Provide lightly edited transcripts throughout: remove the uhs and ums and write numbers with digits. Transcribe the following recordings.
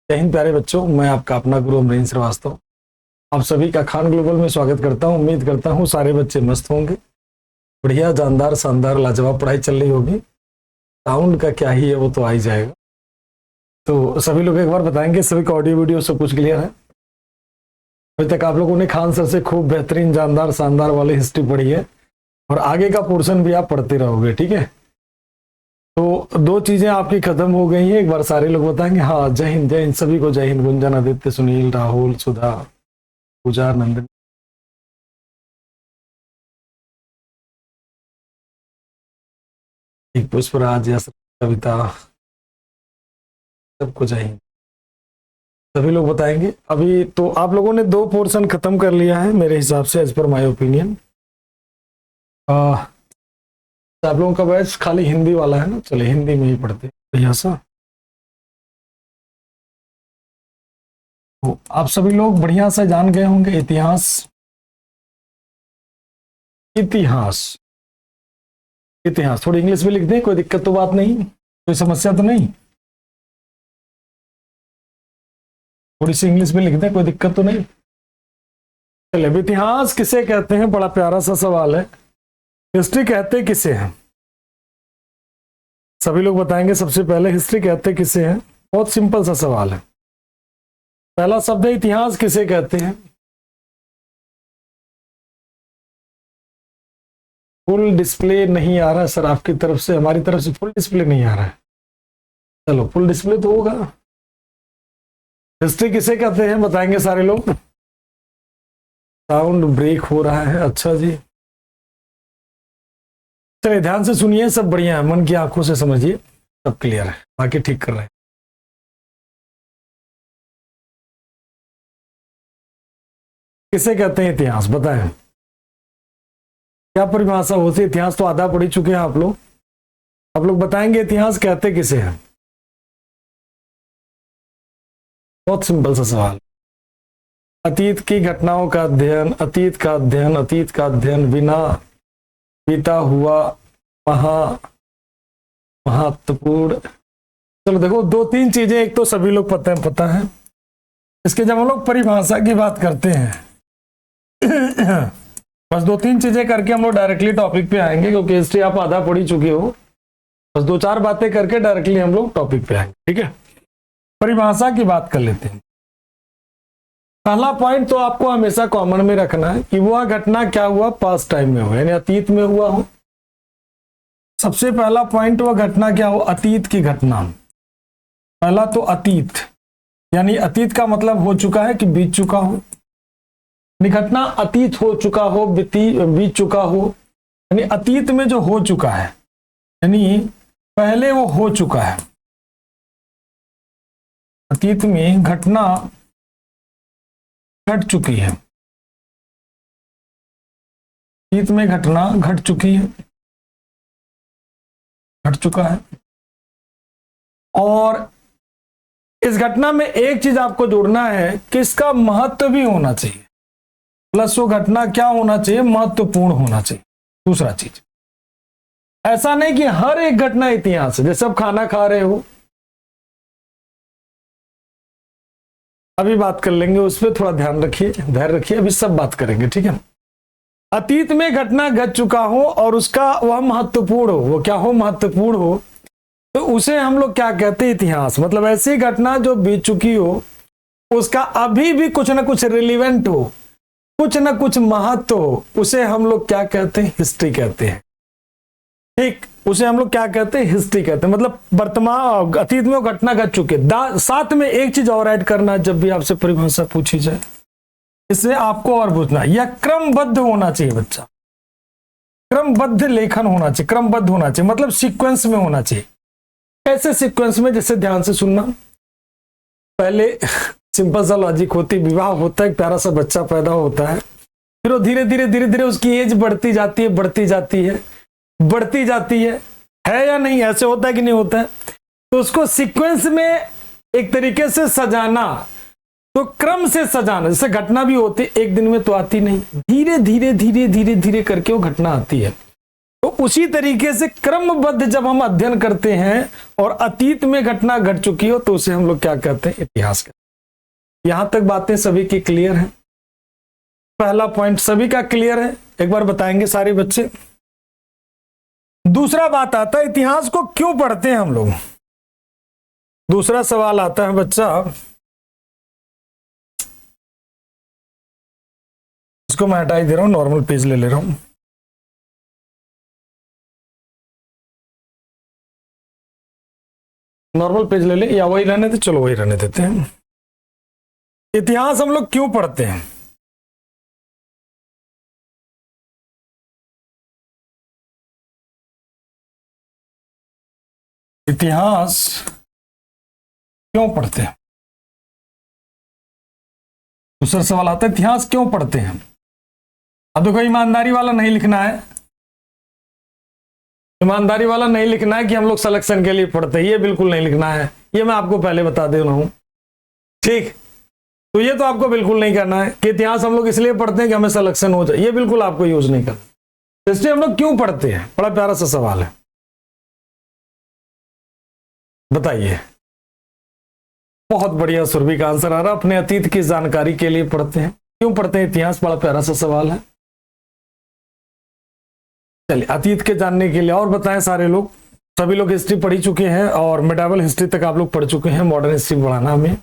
जय हिंद प्यारे बच्चों, मैं आपका अपना गुरु अमरीन श्रीवास्तव आप सभी का खान ग्लोबल में स्वागत करता हूं। उम्मीद करता हूं सारे बच्चे मस्त होंगे। बढ़िया, जानदार, शानदार, लाजवाब पढ़ाई चल रही होगी। साउंड का क्या ही है, वो तो आ ही जाएगा। तो सभी लोग एक बार बताएंगे, सभी का ऑडियो वीडियो सब कुछ क्लियर है? अभी तक आप लोगों ने खान सर से खूब बेहतरीन, जानदार, शानदार वाली हिस्ट्री पढ़ी है और आगे का पोर्शन भी आप पढ़ते रहोगे, ठीक है? तो दो चीजें आपकी खत्म हो गई हैं, एक बार सारे लोग बताएंगे। हाँ, जय हिंद, जय हिंद सभी को, जय हिंद। गुंजन, आदित्य, सुनील, राहुल, सुधा, पूजा, नंदन, पुष्पराज, यश, कविता, सबको जय हिंद। सभी लोग बताएंगे। अभी तो आप लोगों ने दो पोर्शन खत्म कर लिया है मेरे हिसाब से, एज पर माय ओपिनियन। आप लोगों का बैच खाली हिंदी वाला है ना? चलिए हिंदी में ही पढ़ते बढ़िया सा। तो आप सभी लोग बढ़िया सा जान गए होंगे इतिहास। इतिहास इतिहास थोड़ी इंग्लिश में लिख दें, कोई दिक्कत तो बात नहीं, कोई समस्या तो नहीं? थोड़ी सी इंग्लिश में लिख दें, कोई दिक्कत तो नहीं? चलिए, अब इतिहास किसे कहते हैं, बड़ा प्यारा सा सवाल है। हिस्ट्री कहते किसे हैं? सभी लोग बताएंगे। सबसे पहले हिस्ट्री कहते किसे हैं? बहुत सिंपल सा सवाल है। पहला शब्द है इतिहास किसे कहते हैं? फुल डिस्प्ले नहीं आ रहा है सर आपकी तरफ से, हमारी तरफ से फुल डिस्प्ले नहीं आ रहा है। चलो, फुल डिस्प्ले तो होगा। हिस्ट्री किसे कहते हैं बताएंगे सारे लोग। साउंड ब्रेक हो रहा है, अच्छा जी। चलिए ध्यान से सुनिए, सब बढ़िया है, मन की आंखों से समझिए, सब क्लियर है, बाकी ठीक कर रहे हैं। किसे कहते हैं इतिहास, बताएं क्या परिभाषा होती है? इतिहास तो आधा पढ़ चुके हैं आप लोग बताएंगे इतिहास कहते किसे हैं? बहुत सिंपल सा सवाल। अतीत की घटनाओं का अध्ययन, अतीत का अध्ययन, अतीत का अध्ययन, बिना बीता हुआ महत्वपूर्ण। चलो देखो, दो तीन चीजें, एक तो सभी लोग पता है। इसके जब हम लोग परिभाषा की बात करते हैं बस दो तीन चीजें करके हम लोग डायरेक्टली टॉपिक पे आएंगे, क्योंकि हिस्ट्री आप आधा पढ़ी चुके हो। बस दो चार बातें करके डायरेक्टली हम लोग टॉपिक पे आएंगे, ठीक है? परिभाषा की बात कर लेते हैं। पहला पॉइंट तो आपको हमेशा कॉमन में रखना है कि वह घटना क्या हुआ, पास्ट टाइम में हुआ, यानी अतीत में हुआ हो। सबसे पहला पॉइंट, वह घटना क्या हो, अतीत की घटना। पहला तो अतीत, यानी अतीत का मतलब हो चुका है कि बीत चुका हो। घटना अतीत हो चुका हो, बीत चुका हो, यानी अतीत में जो हो चुका है, यानी पहले वो हो चुका है। अतीत में घटना घट चुकी है, अतीत में घटना घट चुकी है, घट चुका है। और इस घटना में एक चीज आपको जोड़ना है कि इसका महत्व भी होना चाहिए, प्लस वो घटना क्या होना चाहिए, महत्वपूर्ण होना चाहिए। दूसरा चीज, ऐसा नहीं कि हर एक घटना इतिहास है। जैसे आप खाना खा रहे हो, अभी बात कर लेंगे उस पर, थोड़ा ध्यान रखिए, धैर्य रखिए, अभी सब बात करेंगे, ठीक है? अतीत में घटना घट चुका हो और उसका वह महत्वपूर्ण हो, वो क्या हो, महत्वपूर्ण हो, तो उसे हम लोग क्या कहते हैं, इतिहास। मतलब ऐसी घटना जो बीत चुकी हो, उसका अभी भी कुछ ना कुछ रिलेवेंट हो, कुछ ना कुछ महत्व हो, उसे हम लोग क्या कहते हैं, हिस्ट्री कहते हैं। ठीक, उसे हम लोग क्या कहते हैं, हिस्ट्री कहते हैं। मतलब वर्तमान, अतीत में वो घटना घट चुके। साथ में एक चीज और ऐड करना, जब भी आपसे परिभाषा पूछी जाए, इससे आपको और पूछना, यह क्रमबद्ध होना चाहिए बच्चा, क्रमबद्ध लेखन होना चाहिए, क्रमबद्ध होना चाहिए, मतलब सीक्वेंस में होना चाहिए। कैसे सीक्वेंस में? जैसे ध्यान से सुनना, पहले सिंपल सा लॉजिक होती, विवाह होता है, एक प्यारा सा बच्चा पैदा होता है, फिर वो धीरे धीरे उसकी एज बढ़ती जाती है, बढ़ती जाती है या नहीं? ऐसे होता है कि नहीं होता है? तो उसको सीक्वेंस में एक तरीके से सजाना, तो क्रम से सजाना। जैसे घटना भी होती, एक दिन में तो आती नहीं, धीरे धीरे करके वो घटना आती है। तो उसी तरीके से क्रमबद्ध जब हम अध्ययन करते हैं और अतीत में घटना घट चुकी हो तो उसे हम लोग क्या कहते हैं, इतिहास कहते हैं। यहां तक बातें सभी की क्लियर हैं? पहला पॉइंट सभी का क्लियर है? एक बार बताएंगे सारे बच्चे। दूसरा बात आता है इतिहास को क्यों पढ़ते हैं हम लोग। दूसरा सवाल आता है बच्चा, इसको मैं हटा ही दे रहा हूं, नॉर्मल पेज ले रहा हूं। नॉर्मल पेज ले ले या वही रहने दे, चलो वही रहने देते हैं। इतिहास हम लोग क्यों पढ़ते हैं? इतिहास क्यों पढ़ते हैं? दूसरा सवाल आता है इतिहास क्यों पढ़ते हैं? अब देखो ईमानदारी वाला नहीं लिखना है, ईमानदारी वाला नहीं लिखना है कि हम लोग सिलेक्शन के लिए पढ़ते हैं, ये बिल्कुल नहीं लिखना है, ये मैं आपको पहले बता दे रहा हूं। ठीक, तो ये तो आपको बिल्कुल नहीं करना है कि इतिहास हम लोग इसलिए पढ़ते हैं कि हमें सिलेक्शन हो जाए, ये बिल्कुल आपको यूज नहीं करना। इसलिए हम लोग क्यों पढ़ते हैं, बड़ा प्यारा सा सवाल है, बताइए। बहुत बढ़िया सुरभि का आंसर आ रहा, अपने अतीत की जानकारी के लिए पढ़ते हैं। क्यों पढ़ते हैं इतिहास, बड़ा प्यारा सा सवाल है। चलिए अतीत के जानने के लिए और बताएं सारे लोग। सभी लोग हिस्ट्री पढ़ी चुके हैं और मेडिवल हिस्ट्री तक आप लोग पढ़ चुके हैं, मॉडर्न हिस्ट्री पढ़ाना हमें।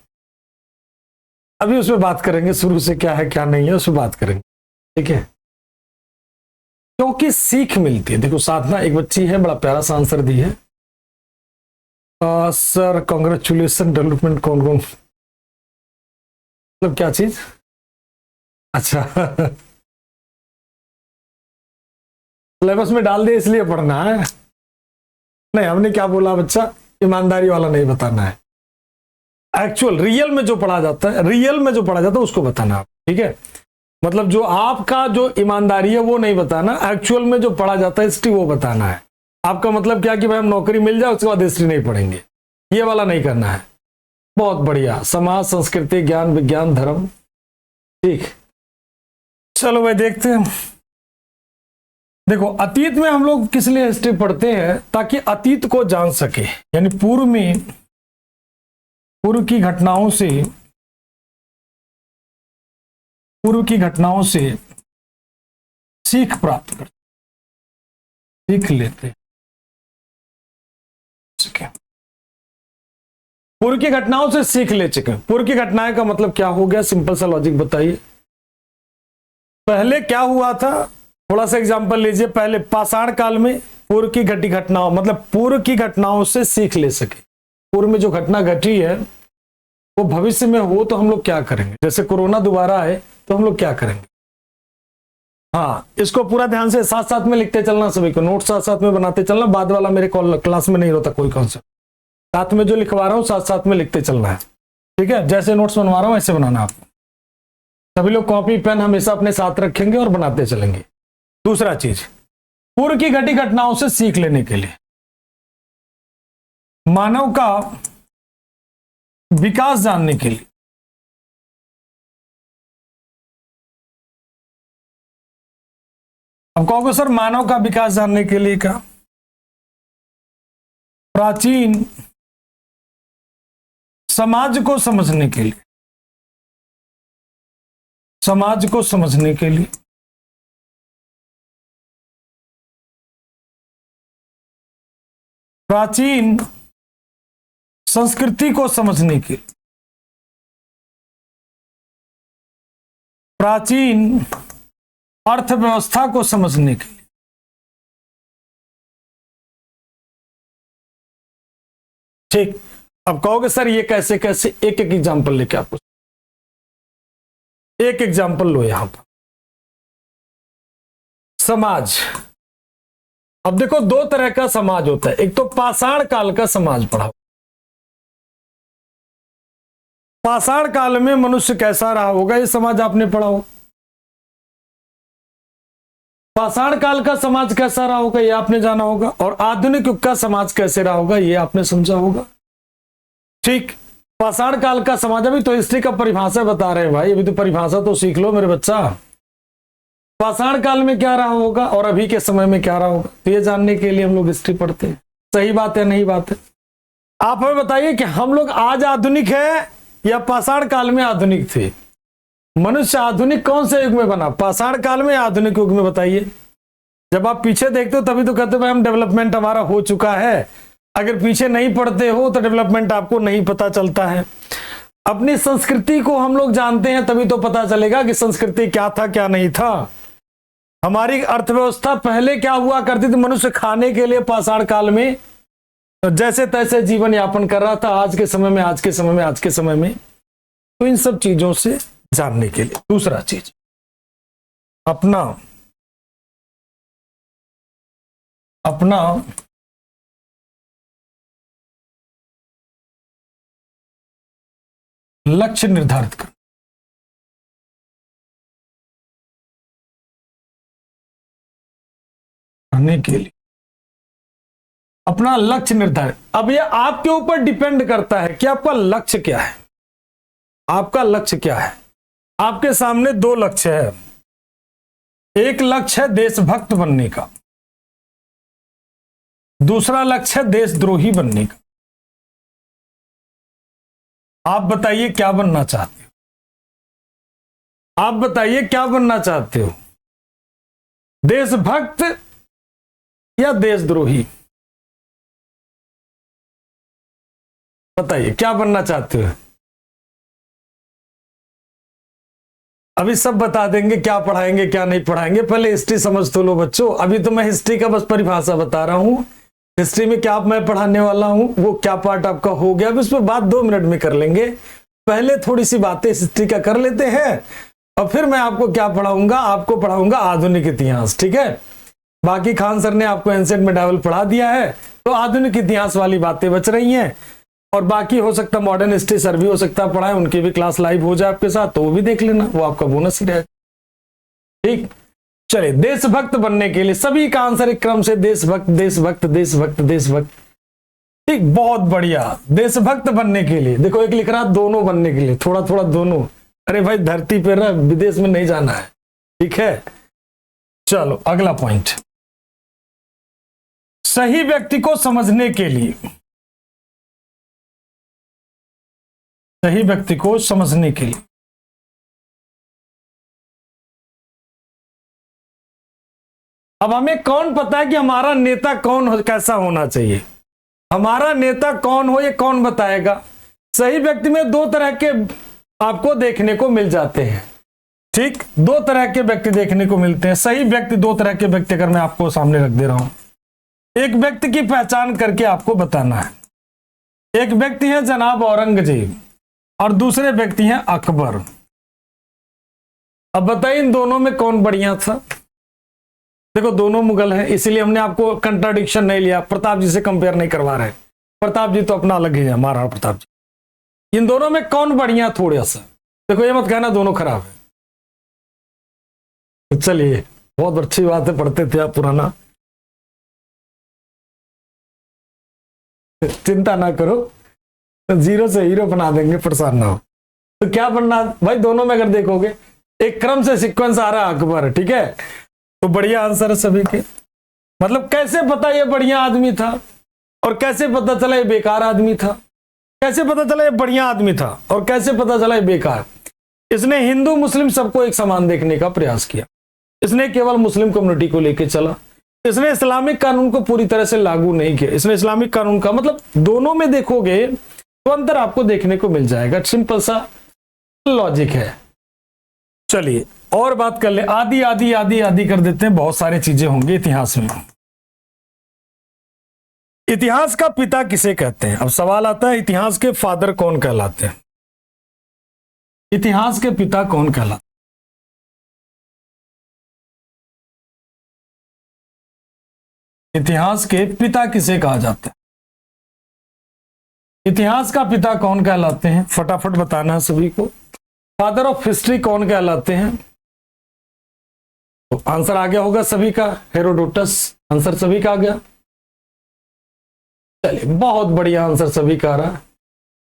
अभी उसमें बात करेंगे शुरू से क्या है क्या नहीं है, उसमें बात करेंगे, ठीक है। क्योंकि सीख मिलती है। देखो साधना एक बच्ची है, बड़ा प्यारा सा आंसर दी है। सर कांग्रेचुलेसन, डेवलपमेंट कौन कौन, मतलब क्या चीज? अच्छा सिलेबस में डाल दिया इसलिए पढ़ना है? नहीं, हमने क्या बोला बच्चा, ईमानदारी वाला नहीं बताना है, एक्चुअल रियल में जो पढ़ा जाता है, रियल में जो पढ़ा जाता है उसको बताना आप, ठीक है। मतलब जो आपका जो ईमानदारी है वो नहीं बताना, एक्चुअल में जो पढ़ा जाता है हिस्ट्री वो बताना है। आपका मतलब क्या कि भाई हम नौकरी मिल जाए उसके बाद हिस्ट्री नहीं पढ़ेंगे, ये वाला नहीं करना है। बहुत बढ़िया, समाज, संस्कृति, ज्ञान, विज्ञान, धर्म, ठीक। चलो भाई देखते हैं। देखो अतीत में हम लोग किस लिए हिस्ट्री पढ़ते हैं, ताकि अतीत को जान सके, यानी पूर्व में पूर्व की घटनाओं से सीख प्राप्त कर, सीख लेते। पूर्व की घटनाओं से सीख ले चुके। पूर्व की घटनाएं का मतलब क्या हो गया, सिंपल सा लॉजिक बताइए। पहले क्या हुआ था, थोड़ा सा एग्जांपल लीजिए। पहले पाषाण काल में पूर्व की घटी घटनाओं, मतलब पूर्व की घटनाओं से सीख ले सके। पूर्व में जो घटना घटी है वो भविष्य में हो तो हम लोग क्या करेंगे, जैसे कोरोना दोबारा आए तो हम लोग क्या करेंगे। हाँ, इसको पूरा ध्यान से साथ साथ में लिखते चलना, सभी को नोट साथ साथ में बनाते चलना। बाद वाला मेरे क्लास में नहीं होता कोई कॉन्सेप्ट, साथ में जो लिखवा रहा हूं साथ साथ में लिखते चलना है, ठीक है। जैसे नोट्स बनवा रहा हूं ऐसे बनाना आपको। सभी लोग कॉपी पेन हमेशा अपने साथ रखेंगे और बनाते चलेंगे। दूसरा चीज, पूर्व की घटी घटनाओं से सीख लेने के लिए मानव का विकास जानने के लिए, अब कहोगे सर मानव का विकास जानने के लिए क्या, प्राचीन समाज को समझने के लिए, समाज को समझने के लिए, प्राचीन संस्कृति को समझने के लिए, प्राचीन अर्थव्यवस्था को समझने के लिए, ठीक। अब कहोगे सर ये कैसे कैसे, एक एक एग्जांपल लेके आपको, एक एग्जांपल लो यहां पर। समाज, अब देखो दो तरह का समाज होता है, एक तो पाषाण काल का समाज पढ़ा। पाषाण काल में मनुष्य कैसा रहा होगा ये समाज आपने पढ़ा हो। पाषाण काल का समाज कैसा रहा होगा ये आपने जाना होगा, और आधुनिक युग का समाज कैसे रहा होगा ये आपने समझा होगा, ठीक। पाषाण काल का समाज, अभी तो हिस्ट्री का परिभाषा बता रहे हैं भाई, अभी तो परिभाषा तो सीख लो मेरे बच्चा। पाषाण काल में क्या रहा होगा और अभी के समय में क्या रहा होगा, तो ये जानने के लिए हम लोग हिस्ट्री पढ़ते हैं। सही बात है नहीं बात है? आप हमें बताइए कि हम लोग आज आधुनिक है या पाषाण काल में आधुनिक थे? मनुष्य आधुनिक कौन से युग में बना, पाषाण काल में या आधुनिक युग में? बताइए। जब आप पीछे देखते हो तभी तो कहते हो भाई हम डेवलपमेंट हमारा हो चुका है। अगर पीछे नहीं पढ़ते हो तो डेवलपमेंट आपको नहीं पता चलता है। अपनी संस्कृति को हम लोग जानते हैं तभी तो पता चलेगा कि संस्कृति क्या था क्या नहीं था। हमारी अर्थव्यवस्था पहले क्या हुआ करती थी, मनुष्य खाने के लिए पाषाण काल में जैसे तैसे जीवन यापन कर रहा था। आज के समय में तो इन सब चीजों से जानने के लिए दूसरा चीज अपना लक्ष्य निर्धारित करने के लिए अपना लक्ष्य निर्धारित। अब ये आपके ऊपर डिपेंड करता है कि आपका लक्ष्य क्या है। आपका लक्ष्य क्या है? आपके सामने दो लक्ष्य है। एक लक्ष्य है देशभक्त बनने का, दूसरा लक्ष्य है देशद्रोही बनने का। आप बताइए क्या बनना चाहते हो? आप बताइए क्या बनना चाहते हो, देशभक्त या देशद्रोही? बताइए क्या बनना चाहते हो? अभी सब बता देंगे क्या पढ़ाएंगे क्या नहीं पढ़ाएंगे। पहले हिस्ट्री समझ तो लो बच्चों। अभी तो मैं हिस्ट्री का बस परिभाषा बता रहा हूं। हिस्ट्री में क्या मैं पढ़ाने वाला हूं वो क्या पार्ट आपका हो गया, अभी उस पर बात 2 मिनट में कर लेंगे। पहले थोड़ी सी बातें हिस्ट्री का कर लेते हैं और फिर मैं आपको क्या पढ़ाऊंगा, आपको पढ़ाऊंगा आधुनिक इतिहास। ठीक है? बाकी खान सर ने आपको एंशिएंट मेडावल पढ़ा दिया है तो आधुनिक इतिहास वाली बातें बच रही हैं। और बाकी हो सकता मॉडर्न हिस्ट्री सर भी हो सकता है पढ़ाए, उनकी भी क्लास लाइव हो जाए आपके साथ तो वो भी देख लेना, वो आपका बोनस ही रहेगा। ठीक, चलिए। देशभक्त बनने के लिए सभी का आंसर एक क्रम से देशभक्त देशभक्त देशभक्त देशभक्त। ठीक, बहुत बढ़िया। देशभक्त बनने के लिए देखो एक लिख रहा दोनों बनने के लिए, थोड़ा थोड़ा दोनों। अरे भाई धरती पे रह, विदेश में नहीं जाना है। ठीक है, चलो अगला पॉइंट। सही व्यक्ति को समझने के लिए, सही व्यक्ति को समझने के लिए अब हमें कौन पता है कि हमारा नेता कौन हो, कैसा होना चाहिए? हमारा नेता कौन हो ये कौन बताएगा? सही व्यक्ति में 2 तरह के आपको देखने को मिल जाते हैं। ठीक, 2 तरह के व्यक्ति देखने को मिलते हैं। सही व्यक्ति 2 तरह के व्यक्ति अगर मैं आपको सामने रख दे रहा हूं, एक व्यक्ति की पहचान करके आपको बताना है। एक व्यक्ति है जनाब औरंगजेब और दूसरे व्यक्ति हैं अकबर। अब बताइए इन दोनों में कौन बढ़िया था? देखो दोनों मुगल हैं, इसीलिए हमने आपको कंट्राडिक्शन नहीं लिया, प्रताप जी से कंपेयर नहीं करवा रहे। प्रताप जी तो अपना अलग ही है, महाराणा प्रताप जी। इन दोनों में कौन बढ़िया? थोड़ा सा देखो, ये मत कहना दोनों खराब है। तो चलिए, बहुत अच्छी बात है, पढ़ते थे आप पुराना, चिंता ना करो, जीरो से हीरो बना देंगे, परेशान ना हो। तो क्या बनना भाई? दोनों में अगर देखोगे एक क्रम से सीक्वेंस आ रहा है अकबर। ठीक है, तो बढ़िया आंसर है सभी के। मतलब कैसे पता ये बढ़िया आदमी था और कैसे पता चला ये बेकार आदमी था? कैसे पता चला ये बढ़िया आदमी था और कैसे पता चला ये बेकार? इसने हिंदू मुस्लिम सबको एक समान देखने का प्रयास किया। इसने केवल मुस्लिम कम्युनिटी को लेकर चला। इसने इस्लामिक कानून को पूरी तरह से लागू नहीं किया। इसने इस्लामिक कानून का मतलब दोनों में देखोगे तो अंतर आपको देखने को मिल जाएगा। सिंपल सा लॉजिक है। चलिए और बात कर ले, आदि आदि आदि आदि कर देते हैं, बहुत सारी चीजें होंगी इतिहास में। इतिहास का पिता किसे कहते हैं? अब सवाल आता है इतिहास के फादर कौन कहलाते हैं? इतिहास के पिता कौन कहलाते? इतिहास के पिता किसे कहा जाता है? इतिहास का पिता कौन कहलाते हैं? फटाफट बताना है सभी को। फादर ऑफ हिस्ट्री कौन कहलाते हैं? तो आंसर आ गया होगा सभी का, हेरोडोटस। आंसर सभी का आ गया। चलिए, बहुत बढ़िया आंसर सभी का आ रहा है,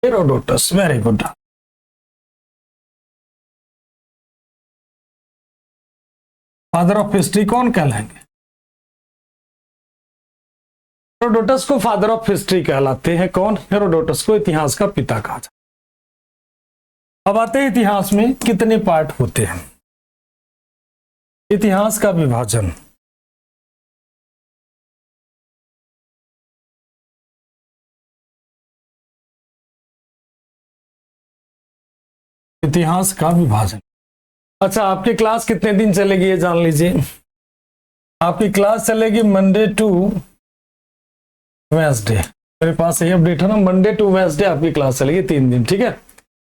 Herodotus. Very good. Father of history कौन कहलाएंगे? हेरोडोटस को फादर ऑफ हिस्ट्री कहलाते हैं। कौन? हेरोडोटस को इतिहास का पिता कहा जाता है। अब आते हैं इतिहास में कितने पार्ट होते हैं। इतिहास का विभाजन, इतिहास का विभाजन। अच्छा, आपकी क्लास कितने दिन चलेगी ये जान लीजिए। आपकी क्लास चलेगी मंडे टू वेडनेसडे। मेरे पास यही अपडेट है ना, मंडे टू वेडनेसडे आपकी क्लास चलेगी 3 दिन, ठीक है।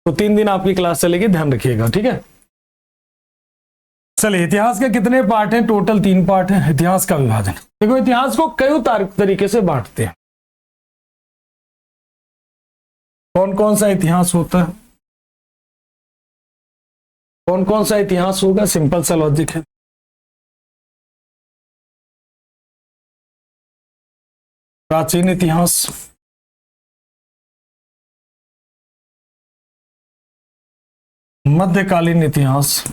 तो 3 दिन आपकी क्लास चलेगी, ध्यान रखिएगा, ठीक है। चलिए, इतिहास के कितने पार्ट हैं? टोटल 3 पार्ट हैं। इतिहास का विभाजन, देखो इतिहास को कई तरीके से बांटते हैं। कौन कौन सा इतिहास होता है? कौन कौन सा इतिहास होगा? सिंपल सा लॉजिक है। प्राचीन इतिहास, मध्यकालीन इतिहास,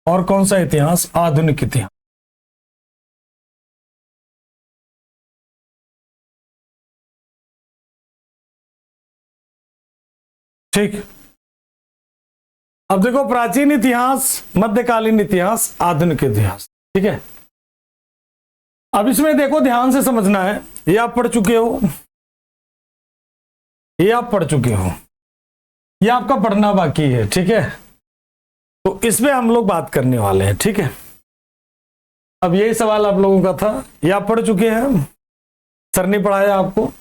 और कौन सा इतिहास? आधुनिक इतिहास। ठीक। अब देखो, प्राचीन इतिहास, मध्यकालीन इतिहास, आधुनिक इतिहास, ठीक है। अब इसमें देखो, ध्यान से समझना है। ये आप पढ़ चुके हो, ये आप पढ़ चुके हो, ये आपका पढ़ना बाकी है, ठीक है। तो इसमें हम लोग बात करने वाले हैं, ठीक है। अब यही सवाल आप लोगों का था, ये आप पढ़ चुके हैं, सर ने पढ़ाया आपको,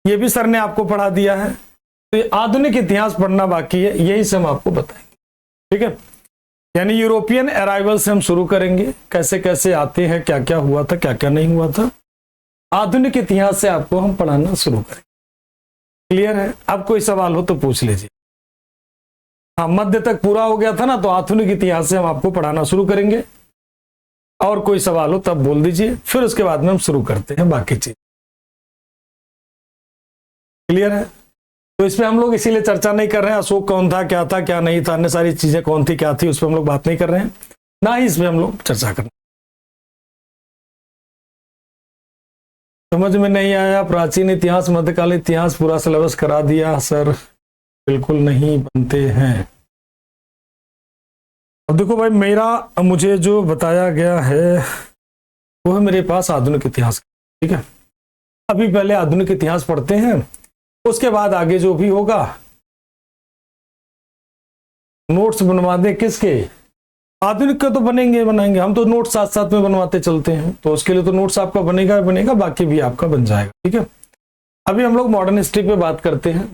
ये भी सर ने आपको पढ़ा दिया है। तो ये आधुनिक इतिहास पढ़ना बाकी है, यही से हम आपको बताएंगे, ठीक है। यानी यूरोपियन अराइवल से हम शुरू करेंगे, कैसे कैसे आते हैं, क्या क्या हुआ था, क्या क्या नहीं हुआ था। आधुनिक इतिहास से आपको हम पढ़ाना शुरू करेंगे। क्लियर है? अब कोई सवाल हो तो पूछ लीजिए। हाँ, मध्य तक पूरा हो गया था ना, तो आधुनिक इतिहास से हम आपको पढ़ाना शुरू करेंगे। और कोई सवाल हो तब बोल दीजिए, फिर उसके बाद में हम शुरू करते हैं बाकी चीज। क्लियर है? तो इसमें हम लोग इसीलिए चर्चा नहीं कर रहे हैं अशोक कौन था, क्या था, क्या नहीं था, अन्य सारी चीजें कौन थी, क्या थी, उस पर हम लोग बात नहीं कर रहे हैं, ना ही इसमें हम लोग चर्चा कर रहे हैं। समझ में नहीं आया? प्राचीन इतिहास, मध्यकालीन इतिहास पूरा सिलेबस करा दिया सर। बिल्कुल नहीं बनते हैं। अब देखो भाई, मुझे जो बताया गया है वो है मेरे पास आधुनिक इतिहास, ठीक है। अभी पहले आधुनिक इतिहास पढ़ते हैं, उसके बाद आगे जो भी होगा नोट्स बनवा दे। किसके? आधुनिक का तो बनाएंगे हम तो नोट्स साथ साथ में बनवाते चलते हैं, तो उसके लिए तो नोट्स आपका बनेगा, बाकी भी आपका बन जाएगा, ठीक है। अभी हम लोग मॉडर्न हिस्ट्री पे बात करते हैं।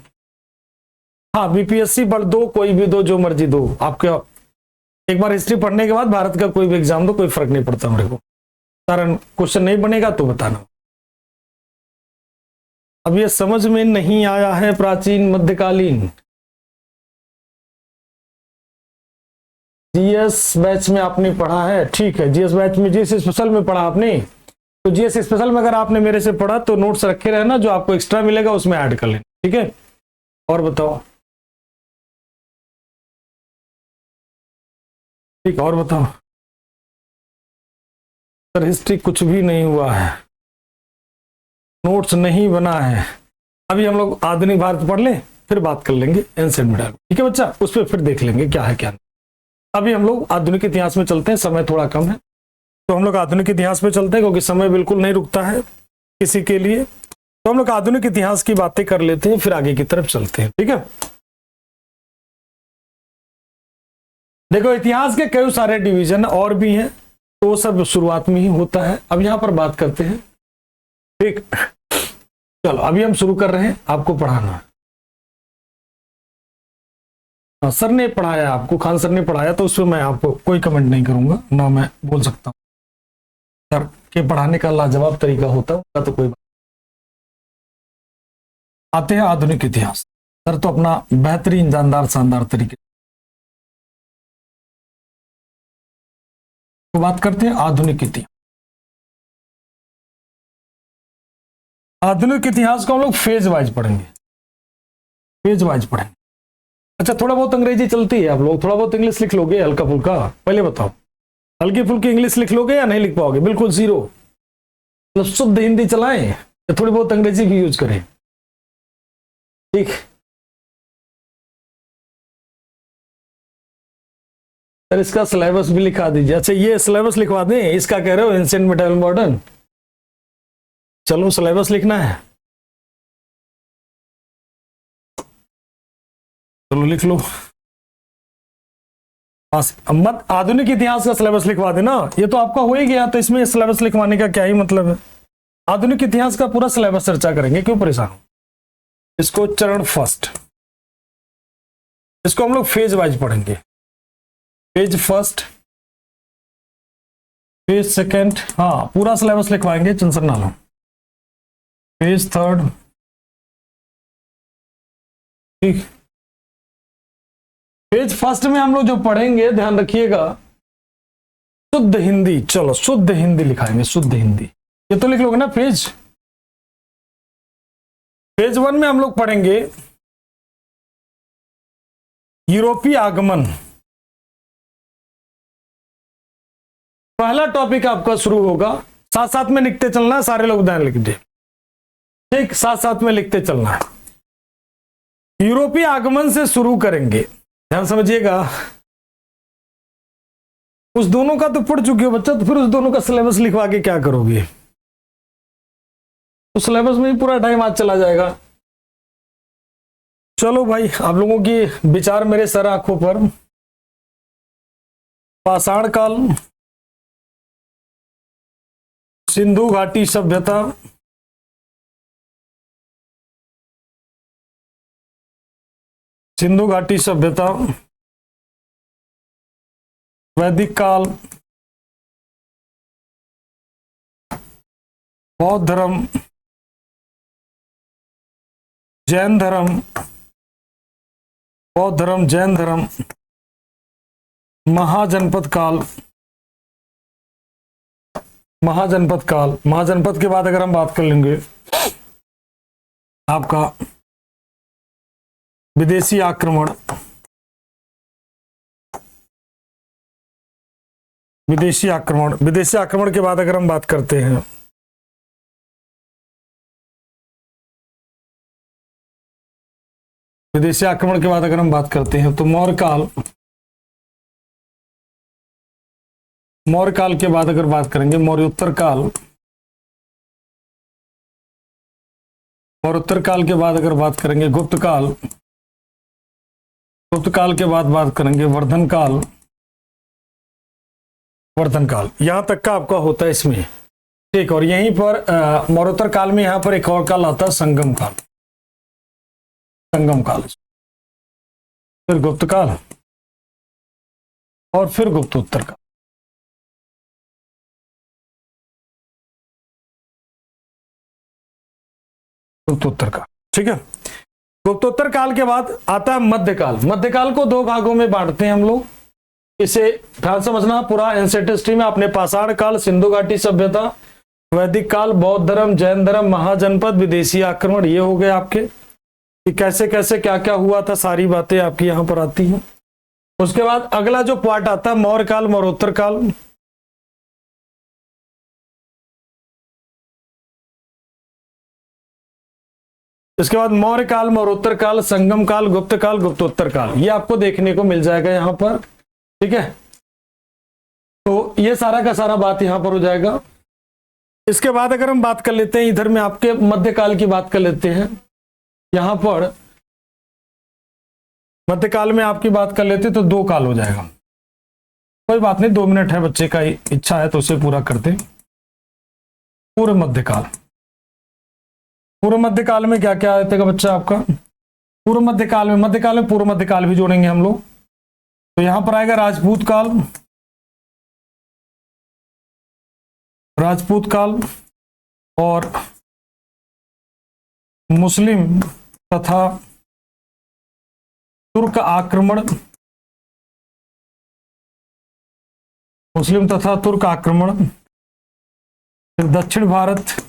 हाँ, बीपीएससी पढ़ दो, कोई भी दो, जो मर्जी दो आपके। एक बार हिस्ट्री पढ़ने के बाद भारत का कोई भी एग्जाम दो, कोई फर्क नहीं पड़ता मेरे को। कारण क्वेश्चन नहीं बनेगा तो बताना। अब ये समझ में नहीं आया है प्राचीन मध्यकालीन, जीएस बैच में आपने पढ़ा है, ठीक है। जीएस बैच में, जीएस स्पेशल में पढ़ा आपने, तो जीएस स्पेशल में अगर आपने मेरे से पढ़ा तो नोट्स रखे रहना, जो आपको एक्स्ट्रा मिलेगा उसमें ऐड कर लेना, ठीक है। और बताओ, ठीक, और बताओ सर। हिस्ट्री कुछ भी नहीं हुआ है, नोट्स नहीं बना है। अभी हम लोग आधुनिक भारत पढ़ लें, फिर बात कर लेंगे एंशिएंट मिडिल, ठीक है बच्चा। उस पर फिर देख लेंगे क्या है क्या नहीं। अभी हम लोग आधुनिक इतिहास में चलते हैं, समय थोड़ा कम है तो हम लोग आधुनिक इतिहास में चलते हैं, क्योंकि समय बिल्कुल नहीं रुकता है किसी के लिए। तो हम लोग आधुनिक इतिहास की बातें कर लेते हैं, फिर आगे की तरफ चलते हैं, ठीक है। देखो, इतिहास के कई सारे डिवीजन और भी हैं, तो वो सब शुरुआत में ही होता है। अब यहां पर बात करते हैं, ठीक। चलो, अभी हम शुरू कर रहे हैं आपको पढ़ाना। सर ने पढ़ाया आपको, खान सर ने पढ़ाया, तो उसमें मैं आपको कोई कमेंट नहीं करूंगा, ना मैं बोल सकता हूं सर के पढ़ाने का लाजवाब तरीका होता है उनका, तो कोई बात। आते हैं आधुनिक इतिहास। सर तो अपना बेहतरीन जानदार शानदार तरीके तो बात करते हैं आधुनिक इतिहास। आधुनिक इतिहास को हम लोग फेज वाइज पढ़ेंगे, फेज वाइज पढ़ेंगे। अच्छा, थोड़ा बहुत अंग्रेजी चलती है, आप लोग थोड़ा बहुत इंग्लिश लिख लोगे हल्का फुल्का? पहले बताओ, हल्की फुल्की इंग्लिश लिख लोगे या नहीं लिख पाओगे? बिल्कुल जीरो, मतलब शुद्ध हिंदी चलाएं या थोड़ी बहुत अंग्रेजी भी यूज करें? ठीक, सर इसका सिलेबस भी लिखा दीजिए। अच्छा, ये सिलेबस लिखवा दें, इसका कह रहे हो एंशिएंट मिडिवल मॉडर्न? चलो सिलेबस लिखना है, चलो लिख लो। मत आधुनिक इतिहास का सिलेबस लिखवा देना, ये तो आपका हो ही गया, तो इसमें सिलेबस लिखवाने का क्या ही मतलब है? आधुनिक इतिहास का पूरा सिलेबस चर्चा करेंगे, क्यों परेशान हो? इसको चरण फर्स्ट, इसको हम लोग फेज वाइज पढ़ेंगे। पेज फर्स्ट, पेज सेकंड, हाँ पूरा सिलेबस लिखवाएंगे, टेंशन ना लो। पेज थर्ड, ठीक। पेज फर्स्ट में हम लोग जो पढ़ेंगे, ध्यान रखिएगा, शुद्ध हिंदी। चलो शुद्ध हिंदी लिखाएंगे, शुद्ध हिंदी, ये तो लिख लोगे ना पेज। पेज वन में हम लोग पढ़ेंगे यूरोपीय आगमन। पहला टॉपिक आपका शुरू होगा, साथ साथ में लिखते चलना है, सारे लोग ध्यान लिख दे, ठीक, साथ साथ में लिखते चलना है। यूरोपीय आगमन से शुरू करेंगे, ध्यान समझिएगा। उस दोनों का तो पढ़ चुके हो बच्चा, तो फिर उस दोनों का सिलेबस लिखवा के क्या करोगे? तो सिलेबस में ही पूरा टाइम आज चला जाएगा। चलो भाई, आप लोगों की विचार मेरे सर आंखों पर। पाषाण काल, सिंधु घाटी सभ्यता, सिंधु घाटी सभ्यता, वैदिक काल, बौद्ध धर्म, जैन धर्म, बौद्ध धर्म, जैन धर्म, महाजनपद काल, महाजनपद काल। महाजनपद के बाद अगर हम बात कर लेंगे आपका विदेशी आक्रमण, विदेशी आक्रमण, विदेशी आक्रमण के बाद अगर हम बात करते हैं विदेशी आक्रमण के बाद अगर हम बात करते हैं तो मौर्य काल, मौर्य काल के बाद अगर बात करेंगे मौर्योत्तर काल, मौर्योत्तर काल के बाद अगर बात करेंगे गुप्त काल, गुप्त काल के बाद बात करेंगे वर्धन काल, वर्धन काल। यहां तक का आपका होता है इसमें, ठीक। और यहीं पर मौर्योत्तर काल में यहां पर एक और काल आता है संगम काल, संगम काल, फिर गुप्त काल और फिर गुप्तोत्तर काल। गुप्तोत्तर काल, ठीक है। गुप्तोत्तर काल के बाद आता है मध्यकाल। मध्यकाल को दो भागों में बांटते हैं हम लोग, इसे ध्यान समझना। पूरा एंशिएंट हिस्ट्री में आपने पाषाण काल, सिंधु घाटी सभ्यता, वैदिक काल, बौद्ध धर्म, जैन धर्म, महाजनपद, विदेशी आक्रमण, ये हो गए आपके कि कैसे कैसे क्या क्या हुआ था, सारी बातें आपकी यहां पर आती हैं। उसके बाद अगला जो पार्ट आता है मौर्य काल, मौर्योत्तर काल, इसके बाद मौर्य काल, मौर्योत्तर काल, संगम काल, गुप्त काल, गुप्तोत्तर काल, ये आपको देखने को मिल जाएगा यहां पर, ठीक है। तो ये सारा का सारा बात यहां पर हो जाएगा। इसके बाद अगर हम बात कर लेते हैं इधर में आपके मध्यकाल की बात कर लेते हैं, यहां पर मध्यकाल में आपकी बात कर लेते तो दो काल हो जाएगा। कोई बात नहीं, 2 मिनट है, बच्चे का इच्छा है तो उसे पूरा करते। पूर्व मध्यकाल, पूर्व मध्यकाल में क्या क्या आएगा बच्चा आपका? पूर्व मध्यकाल में पूर्व मध्यकाल भी जोड़ेंगे हम लोग। तो यहां पर आएगा राजपूत काल, राजपूत काल और मुस्लिम तथा तुर्क आक्रमण, मुस्लिम तथा तुर्क आक्रमण। फिर दक्षिण भारत,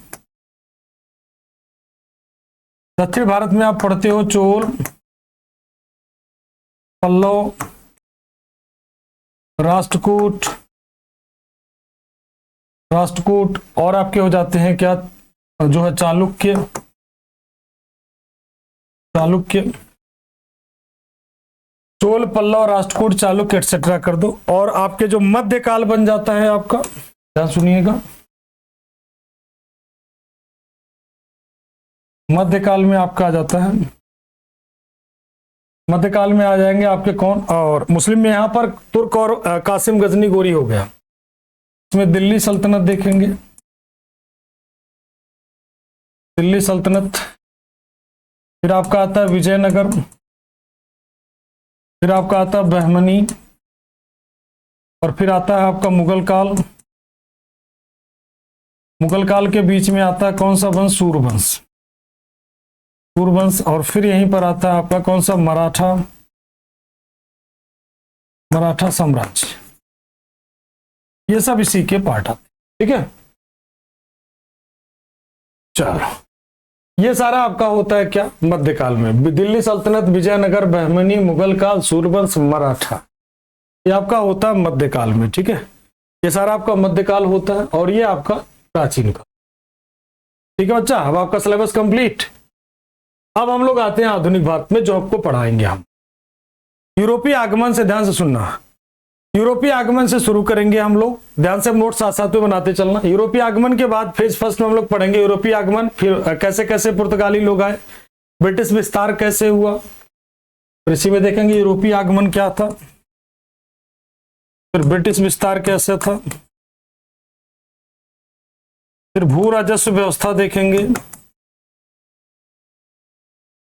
दक्षिण भारत में आप पढ़ते हो चोल, पल्लव, राष्ट्रकूट, राष्ट्रकूट और आपके हो जाते हैं क्या, जो है चालुक्य, चालुक्य, चोल, पल्लव, राष्ट्रकूट, चालुक्य एटसेट्रा कर दो। और आपके जो मध्यकाल बन जाता है आपका, ध्यान सुनिएगा, मध्यकाल में आपका आ जाता है, मध्यकाल में आ जाएंगे आपके कौन, और मुस्लिम में यहां पर तुर्क और कासिम गजनी गोरी हो गया। इसमें दिल्ली सल्तनत देखेंगे, दिल्ली सल्तनत, फिर आपका आता है विजयनगर, फिर आपका आता है बहमनी, और फिर आता है आपका मुगल काल। मुगल काल के बीच में आता है कौन सा वंश, सूर्यवंश, सूर्यवंश। और फिर यहीं पर आता है आपका कौन सा, मराठा, मराठा साम्राज्य। ये सब इसी के पार्ट आते, ठीक है। चलो, ये सारा आपका होता है क्या, मध्यकाल में, दिल्ली सल्तनत, विजयनगर, बहमनी, मुगल काल, सूर्यवंश, मराठा, ये आपका होता है मध्यकाल में, ठीक है। ये सारा आपका मध्यकाल होता है, और ये आपका प्राचीन काल, ठीक है बच्चा। अब आपका सिलेबस कंप्लीट। अब हम लोग आते हैं आधुनिक भारत में, जो आपको पढ़ाएंगे हम। यूरोपीय आगमन से, ध्यान से सुनना, यूरोपीय आगमन से शुरू करेंगे हम लोग, ध्यान से नोट साथ साथ में बनाते चलना। यूरोपीय आगमन के बाद फेज फर्स्ट में हम लोग पढ़ेंगे यूरोपीय आगमन, फिर कैसे कैसे पुर्तगाली लोग आए, ब्रिटिश विस्तार कैसे हुआ, फिर इसी में देखेंगे यूरोपीय आगमन क्या था, फिर ब्रिटिश विस्तार कैसे था, फिर भू राजस्व व्यवस्था देखेंगे,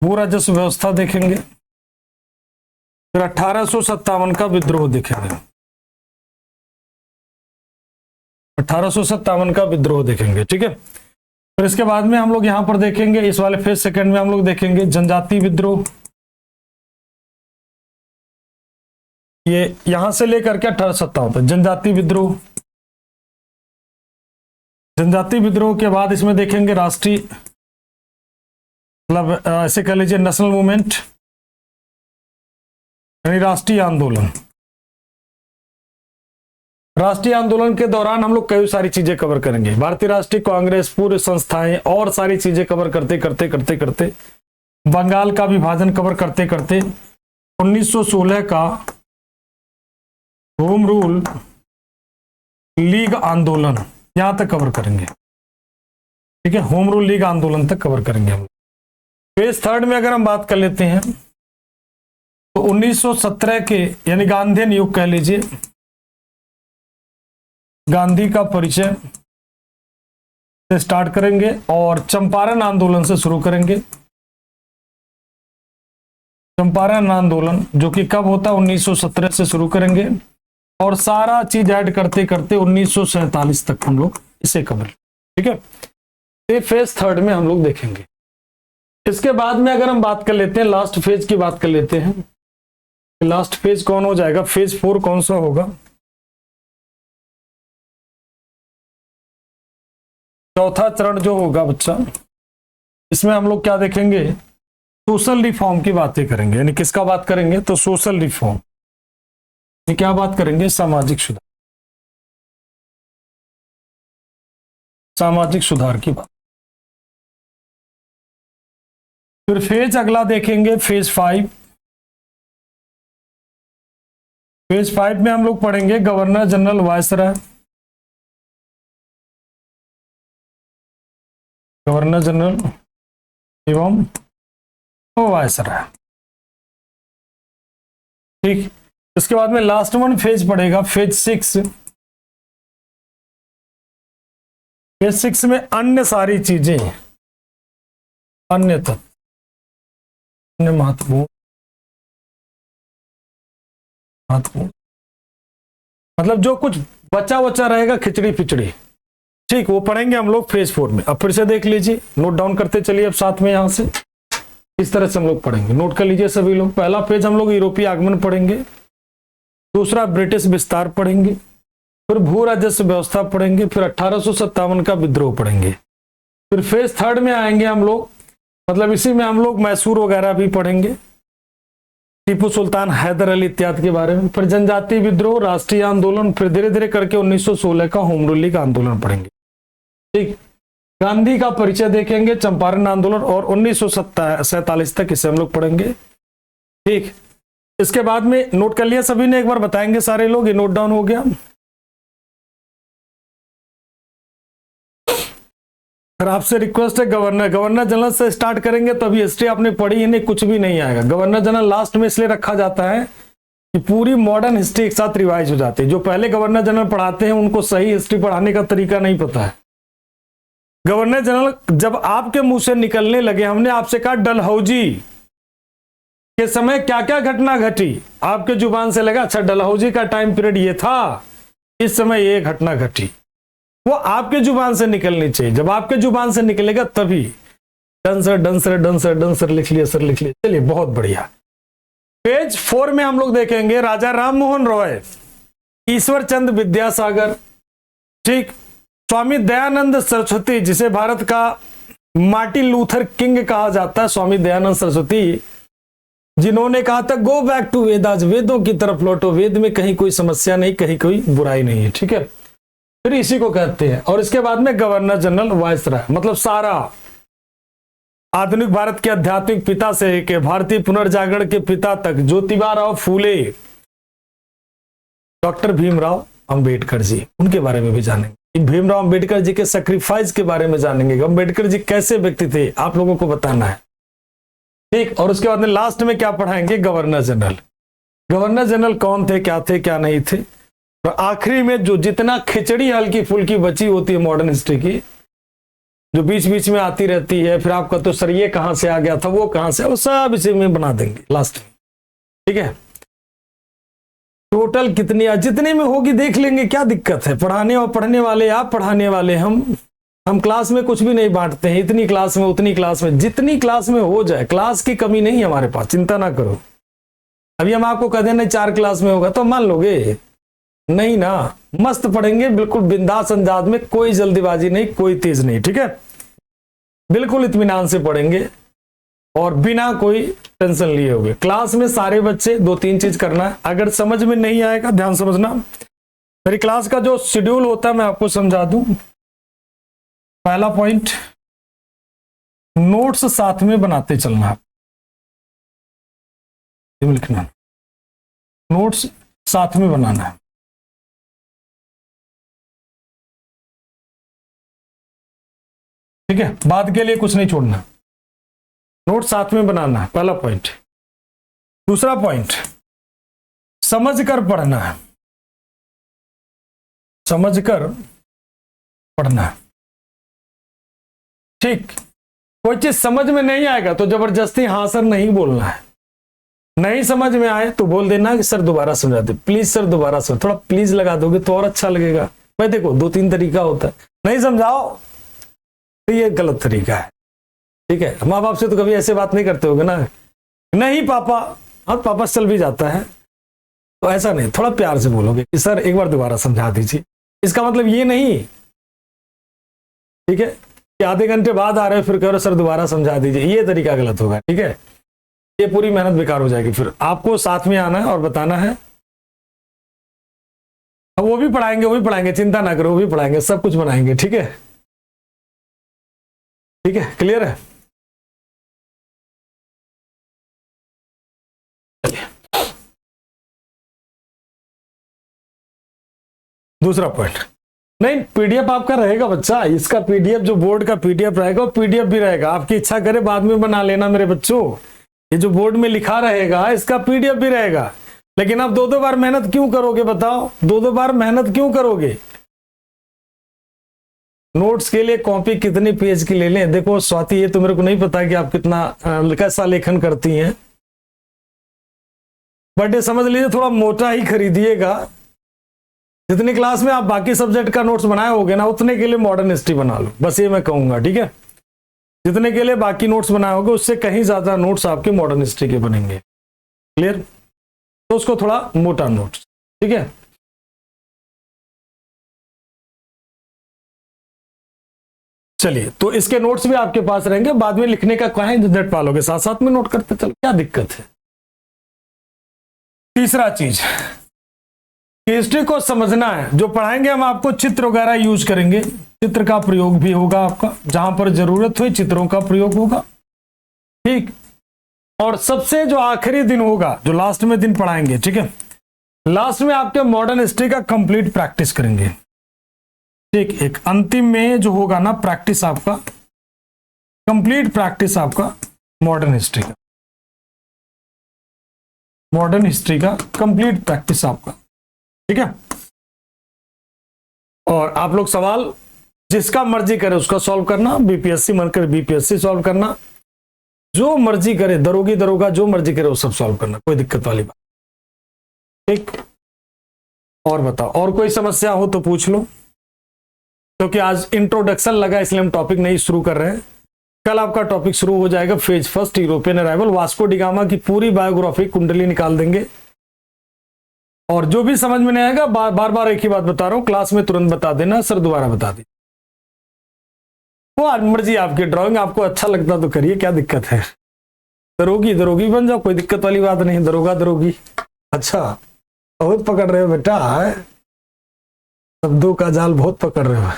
भू राजस्व व्यवस्था देखेंगे, फिर 1857 का विद्रोह देखेंगे, 1857 का विद्रोह देखेंगे, ठीक है। फिर इसके बाद में हम लोग यहां पर देखेंगे, इस वाले फेज सेकंड में हम लोग देखेंगे जनजाति विद्रोह, ये यहां से लेकर के 1857 तक जनजाति विद्रोह। जनजाति विद्रोह के बाद इसमें देखेंगे राष्ट्रीय, मतलब ऐसे कह लीजिए नेशनल मूवमेंट, यानी राष्ट्रीय आंदोलन। राष्ट्रीय आंदोलन के दौरान हम लोग कई सारी चीजें कवर करेंगे, भारतीय राष्ट्रीय कांग्रेस, पूर्व संस्थाएं और सारी चीजें कवर करते करते करते करते बंगाल का विभाजन कवर करते करते 1916 का होम रूल लीग आंदोलन यहां तक कवर करेंगे, ठीक है। होम रूल लीग आंदोलन तक कवर करेंगे हम। फेज थर्ड में अगर हम बात कर लेते हैं तो 1917 के, यानी गांधीयन युग कह लीजिए, गांधी का परिचय से स्टार्ट करेंगे और चंपारण आंदोलन से शुरू करेंगे। चंपारण आंदोलन जो कि कब होता है, 1917 से शुरू करेंगे और सारा चीज ऐड करते करते 1947 तक हम लोग इसे कवर, ठीक है। ये फेज थर्ड में हम लोग देखेंगे। इसके बाद में अगर हम बात कर लेते हैं, लास्ट फेज की बात कर लेते हैं, लास्ट फेज कौन हो जाएगा, फेज 4 कौन सा होगा, चौथा चरण जो होगा बच्चा, इसमें हम लोग क्या देखेंगे, सोशल रिफॉर्म की बातें करेंगे। यानी किसका बात करेंगे, तो सोशल रिफॉर्म, क्या बात करेंगे, सामाजिक सुधार, सामाजिक सुधार की बात। फिर फेज अगला देखेंगे, फेज 5। फेज 5 में हम लोग पढ़ेंगे governor general, viceroy, governor general एवं वायसराय, ठीक। इसके बाद में लास्ट वन फेज पड़ेगा, फेज 6। फेज 6 में अन्य सारी चीजें, अन्य तत्व, अन्य महत्वपूर्ण, मतलब जो कुछ बचा बचा रहेगा, खिचड़ी पिचड़ी, ठीक, वो पढ़ेंगे हम लोग फेज 4 में। अब फिर से देख लीजिए, नोट डाउन करते चलिए अब साथ में, यहां से इस तरह से हम लोग पढ़ेंगे, नोट कर लीजिए सभी लोग। पहला पेज हम लोग यूरोपीय आगमन पढ़ेंगे, दूसरा ब्रिटिश विस्तार पढ़ेंगे, फिर भू राजस्व व्यवस्था पढ़ेंगे, फिर 1857 का विद्रोह पढ़ेंगे। फिर फेज थर्ड में आएंगे हम लोग, मतलब इसी में हम लोग मैसूर वगैरह भी पढ़ेंगे, टीपू सुल्तान, हैदर अली इत्यादि के बारे में। फिर जनजातीय विद्रोह, राष्ट्रीय आंदोलन, फिर धीरे धीरे करके 1916 का होम रूल लीग आंदोलन पढ़ेंगे। ठीक, गांधी का परिचय देखेंगे, चंपारण आंदोलन, और 1947 तक इसे हम लोग पढ़ेंगे। ठीक, इसके बाद में नोट कर लिया सभी ने, एक बार बताएंगे सारे लोग, ये नोट डाउन हो गया। फिर आपसे रिक्वेस्ट है, गवर्नर जनरल से स्टार्ट करेंगे, तो अभी हिस्ट्री आपने पढ़ी ही नहीं, कुछ भी नहीं आएगा। गवर्नर जनरल लास्ट में इसलिए रखा जाता है कि पूरी मॉडर्न हिस्ट्री एक साथ रिवाइज हो जाती है। जो पहले गवर्नर जनरल पढ़ाते हैं उनको सही हिस्ट्री पढ़ाने का तरीका नहीं पता है। गवर्नर जनरल जब आपके मुंह से निकलने लगे, हमने आपसे कहा डलहौजी के समय क्या क्या घटना घटी, आपके जुबान से लगा अच्छा डलहौजी का टाइम पीरियड ये था, इस समय ये घटना घटी, वो आपके जुबान से निकलनी चाहिए। जब आपके जुबान से निकलेगा तभी डंसर डंसर डंसर डंसर लिख लिया सर, लिख लिया। चलिए, बहुत बढ़िया। पेज 4 में हम लोग देखेंगे राजा राम मोहन रॉय, ईश्वर चंद विद्यासागर, ठीक, स्वामी दयानंद सरस्वती, जिसे भारत का मार्टिन लूथर किंग कहा जाता है, स्वामी दयानंद सरस्वती, जिन्होंने कहा था गो बैक टू वेदास, वेदों की तरफ लौटो, वेद में कहीं कोई समस्या नहीं, कहीं कोई बुराई नहीं है। ठीक है, फिर इसी को कहते हैं। और इसके बाद में गवर्नर जनरल वायसराय, मतलब सारा आधुनिक भारत के आध्यात्मिक पिता से लेकर भारतीय पुनर्जागरण के पिता तक, ज्योतिबा राव फूले, डॉक्टर भीमराव अंबेडकर जी, उनके बारे में भी जानेंगे। भीमराव अंबेडकर जी के सैक्रिफाइस के बारे में जानेंगे। अंबेडकर जी कैसे व्यक्ति थे, आप लोगों को बताना है। ठीक, और उसके बाद में लास्ट में क्या पढ़ाएंगे, गवर्नर जनरल। गवर्नर जनरल कौन थे, क्या थे, क्या नहीं थे। और आखिरी में जो जितना खिचड़ी हल्की फुल्की बची होती है मॉडर्न हिस्ट्री की, जो बीच बीच में आती रहती है, फिर आपका तो सर ये कहां से आ गया था, वो कहां से, वो सब इसी में बना देंगे लास्ट में। ठीक है, टोटल कितनी, जितने में होगी देख लेंगे, क्या दिक्कत है। पढ़ाने और पढ़ने वाले आप, पढ़ाने वाले हम क्लास में कुछ भी नहीं बांटते हैं, इतनी क्लास में उतनी क्लास में, जितनी क्लास में हो जाए, क्लास की कमी नहीं है हमारे पास, चिंता ना करो। अभी हम आपको कह दें नहीं 4 क्लास में होगा तो मान लोगे, नहीं ना, मस्त पढ़ेंगे, बिल्कुल बिंदास अंदाज में, कोई जल्दीबाजी नहीं, कोई तेज नहीं। ठीक है, बिल्कुल इत्मीनान से पढ़ेंगे और बिना कोई टेंशन लिए होंगे। क्लास में सारे बच्चे 2-3 चीज करना है, अगर समझ में नहीं आएगा ध्यान समझना, मेरी क्लास का जो शेड्यूल होता है मैं आपको समझा दूं। पहला पॉइंट, नोट्स साथ में बनाते चलना, लिखना, नोट्स साथ में बनाना है। ठीक है, बाद के लिए कुछ नहीं छोड़ना, नोट साथ में बनाना है, पहला पॉइंट। दूसरा पॉइंट, समझकर पढ़ना है, समझकर पढ़ना है। ठीक, कोई चीज समझ में नहीं आएगा तो जबरदस्ती हाँ सर नहीं बोलना है, नहीं समझ में आए तो बोल देना कि सर दोबारा समझा दे, प्लीज सर दोबारा समझ, थोड़ा प्लीज लगा दोगे तो और अच्छा लगेगा। भाई देखो 2-3 तरीका होता है, नहीं समझाओ तो ये गलत तरीका है। ठीक है, माँ बाप से तो कभी ऐसे बात नहीं करते होगे ना, नहीं पापा, हाँ पापा चल भी जाता है, तो ऐसा नहीं, थोड़ा प्यार से बोलोगे कि सर एक बार दोबारा समझा दीजिए। इसका मतलब ये नहीं, ठीक है, कि आधे घंटे बाद आ रहे फिर कह रहे सर दोबारा समझा दीजिए, ये तरीका गलत होगा। ठीक है, ये पूरी मेहनत बेकार हो जाएगी। फिर आपको साथ में आना है और बताना है, वो भी पढ़ाएंगे, वो भी पढ़ाएंगे, चिंता ना करो, वो भी पढ़ाएंगे, सब कुछ बनाएंगे। ठीक है, ठीक है, क्लियर है। दूसरा पॉइंट, नहीं पीडीएफ आपका रहेगा बच्चा, इसका पीडीएफ जो बोर्ड का पीडीएफ रहेगा वो पीडीएफ भी रहेगा, आपकी इच्छा करे बाद में बना लेना मेरे बच्चों। ये जो बोर्ड में लिखा रहेगा इसका पीडीएफ भी रहेगा, लेकिन आप 2-2 बार मेहनत क्यों करोगे बताओ, 2-2 बार मेहनत क्यों करोगे। नोट्स के लिए कॉपी कितनी पेज की ले लें, देखो स्वाति ये तो मेरे को नहीं पता कि आप कितना कैसा लेखन करती हैं, बट ये समझ लीजिए थोड़ा मोटा ही खरीदिएगा। जितनी क्लास में आप बाकी सब्जेक्ट का नोट्स बनाए होगे ना, उतने के लिए मॉडर्न हिस्ट्री बना लो, बस ये मैं कहूंगा। ठीक है, जितने के लिए बाकी नोट्स बनाए होगे उससे कहीं ज्यादा नोट्स आपके मॉडर्न हिस्ट्री के बनेंगे। क्लियर, तो उसको थोड़ा मोटा नोट्स। ठीक है, चलिए, तो इसके नोट्स भी आपके पास रहेंगे, बाद में लिखने का कहें झंझट पालोगे, साथ साथ में नोट करते चलो, क्या दिक्कत है। तीसरा चीज, हिस्ट्री को समझना है, जो पढ़ाएंगे हम आपको चित्र वगैरह यूज करेंगे, चित्र का प्रयोग भी होगा आपका, जहां पर जरूरत हो चित्रों का प्रयोग होगा, ठीक। और सबसे जो आखिरी दिन होगा, जो लास्ट में दिन पढ़ाएंगे, ठीक है, लास्ट में आपके मॉडर्न हिस्ट्री का कंप्लीट प्रैक्टिस करेंगे, ठीक। एक अंतिम में जो होगा ना प्रैक्टिस आपका, कंप्लीट प्रैक्टिस आपका मॉडर्न हिस्ट्री का, मॉडर्न हिस्ट्री का कंप्लीट प्रैक्टिस आपका, ठीक है। और आप लोग सवाल जिसका मर्जी करे उसका सॉल्व करना, बीपीएससी मन करे बीपीएससी सॉल्व करना, जो मर्जी करे, दरोगी दरोगा जो मर्जी करे वो सब सॉल्व करना, कोई दिक्कत वाली बात, ठीक। और बताओ, और कोई समस्या हो तो पूछ लो, क्योंकि आज इंट्रोडक्शन लगा इसलिए हम टॉपिक नहीं शुरू कर रहे हैं। कल आपका टॉपिक शुरू हो जाएगा, phase first, European arrival, Vasco da Gama की पूरी बायोग्राफी कुंडली निकाल देंगे। और जो भी समझ में नहीं आएगा, बार बार एक ही बात बता रहा हूं, क्लास में तुरंत बता देना, सर दोबारा बता दी, वो आज मर्जी आपकी, ड्राइंग आपको अच्छा लगता तो करिए, क्या दिक्कत है। दरोगी दरोगी बन जाओ, कोई दिक्कत वाली बात नहीं, दरोगा दरोगी। अच्छा, बहुत पकड़ रहे हो बेटा, शब्दों का जाल बहुत पकड़ रहे हो।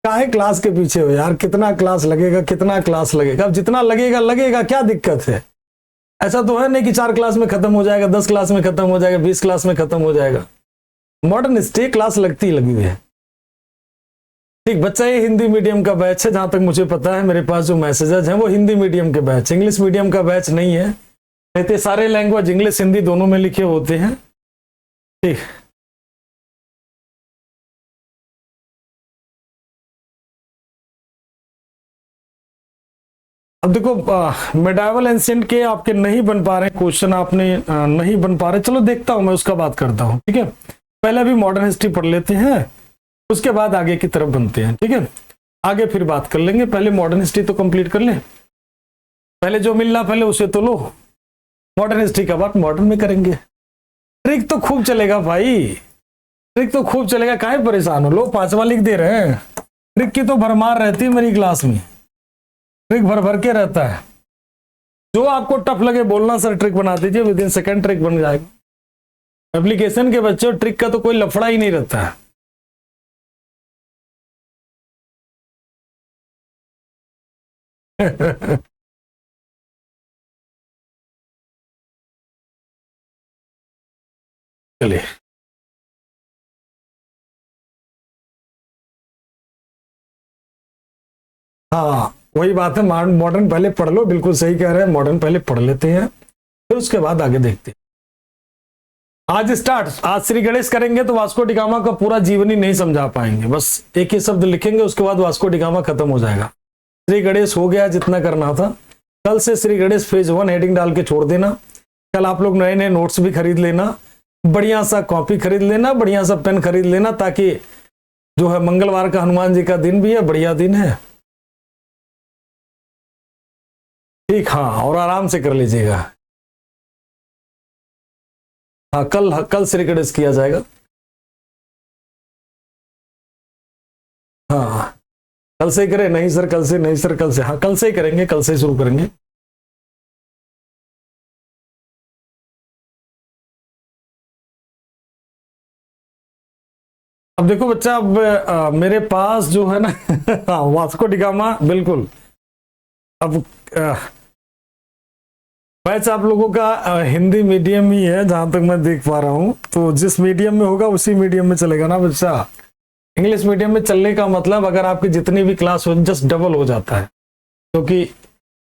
काहे क्लास के पीछे हो यार, कितना क्लास लगेगा, कितना क्लास लगेगा, अब जितना लगेगा लगेगा, क्या दिक्कत है। ऐसा तो है नहीं कि 4 क्लास में खत्म हो जाएगा, 10 क्लास में खत्म हो जाएगा, 20 क्लास में खत्म हो जाएगा। मॉडर्न हिस्ट्री क्लास लगती लगी हुई है, ठीक। बच्चा ये हिंदी मीडियम का बैच है, जहां तक मुझे पता है, मेरे पास जो मैसेजेस हैं वो हिंदी मीडियम के बैच, इंग्लिश मीडियम का बैच नहीं है। कहते सारे लैंग्वेज इंग्लिश हिंदी दोनों में लिखे होते हैं, ठीक। अब देखो, मेडावल एंशिएंट के आपके नहीं बन पा रहे क्वेश्चन, आपने नहीं बन पा रहे, चलो देखता हूं मैं, उसका बात करता हूं, ठीक है। पहले अभी मॉडर्न हिस्ट्री पढ़ लेते हैं, उसके बाद आगे की तरफ बनते हैं, ठीक है। आगे फिर बात कर लेंगे, पहले मॉडर्न हिस्ट्री तो कंप्लीट कर ले, पहले जो मिलना पहले उसे तो लो, मॉडर्न हिस्ट्री का बात मॉडर्न में करेंगे। ट्रिक तो खूब चलेगा भाई, ट्रिक तो खूब चलेगा, काहे परेशान हो। लो 5वां लिख दे रहे हैं, ट्रिक की तो भरमार रहती है मेरी क्लास में, ट्रिक भर भर के रहता है। जो आपको टफ लगे बोलना, सर ट्रिक बना दीजिए, विद इन सेकंड ट्रिक बन जाएगा। एप्लीकेशन के बच्चों, ट्रिक का तो कोई लफड़ा ही नहीं रहता है। चलिए, हाँ वही बात है, मॉडर्न पहले पढ़ लो, बिल्कुल सही कह रहे हैं, मॉडर्न पहले पढ़ लेते हैं, फिर उसके बाद आगे देखते हैं। आज स्टार्ट, आज श्री गणेश करेंगे तो वास्को डिगामा का पूरा जीवनी नहीं समझा पाएंगे, बस एक ही शब्द लिखेंगे, उसके बाद वास्को डिगामा खत्म हो जाएगा। श्री गणेश हो गया जितना करना था। कल से श्री गणेश फेज 1 हेडिंग डाल के छोड़ देना। कल आप लोग नए नए नोट्स भी खरीद लेना, बढ़िया सा कॉपी खरीद लेना, बढ़िया सा पेन खरीद लेना, ताकि जो है मंगलवार का हनुमान जी का दिन भी है, बढ़िया दिन है, ठीक। हाँ, और आराम से कर लीजिएगा। हाँ, कल श्री गणेश किया जाएगा। हाँ, कल से ही करें। नहीं सर कल से, नहीं सर कल से, हाँ कल से ही करेंगे, कल से ही शुरू करेंगे। अब देखो बच्चा, अब मेरे पास जो है ना हाँ वास्को डिगामा, बिल्कुल। अब बैच आप लोगों का हिंदी मीडियम ही है जहां तक मैं देख पा रहा हूं, तो जिस मीडियम में होगा उसी मीडियम में चलेगा ना बच्चा। इंग्लिश मीडियम में चलने का मतलब, अगर आपकी जितनी भी क्लास हो जस्ट डबल हो जाता है, क्योंकि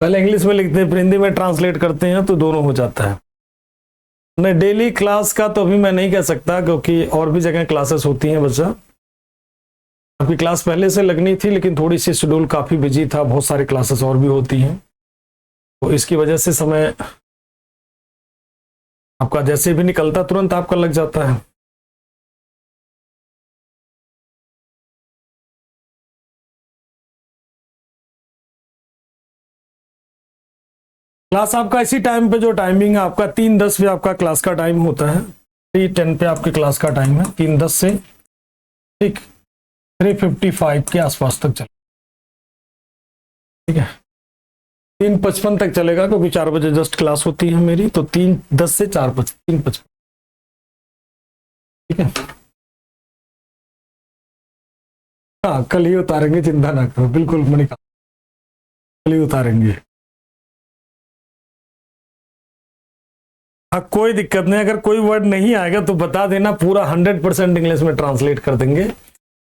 पहले इंग्लिश में लिखते हैं फिर हिंदी में ट्रांसलेट करते हैं, तो दोनों हो जाता है। नहीं, डेली क्लास का तो अभी मैं नहीं कह सकता, क्योंकि और भी जगह क्लासेस होती हैं बच्चा। आपकी क्लास पहले से लगनी थी, लेकिन थोड़ी सी शेड्यूल काफी बिजी था, बहुत सारी क्लासेस और भी होती हैं, तो इसकी वजह से समय आपका जैसे भी निकलता तुरंत आपका लग जाता है। क्लास आपका इसी टाइम पे, जो टाइमिंग है आपका 3:10 पे आपका क्लास का टाइम होता है, 3:10 पे आपकी क्लास का टाइम है, 3:10 से ठीक 3:55 के आसपास तक चल, ठीक है। 3:55 तक चलेगा, क्योंकि 4 बजे जस्ट क्लास होती है मेरी, तो 3:10 से 3:55, ठीक है। हाँ, कल ही उतारेंगे, चिंता ना करो, बिल्कुल मणिका, कल ही उतारेंगे। हाँ, कोई दिक्कत नहीं, अगर कोई वर्ड नहीं आएगा तो बता देना, पूरा 100% इंग्लिश में ट्रांसलेट कर देंगे।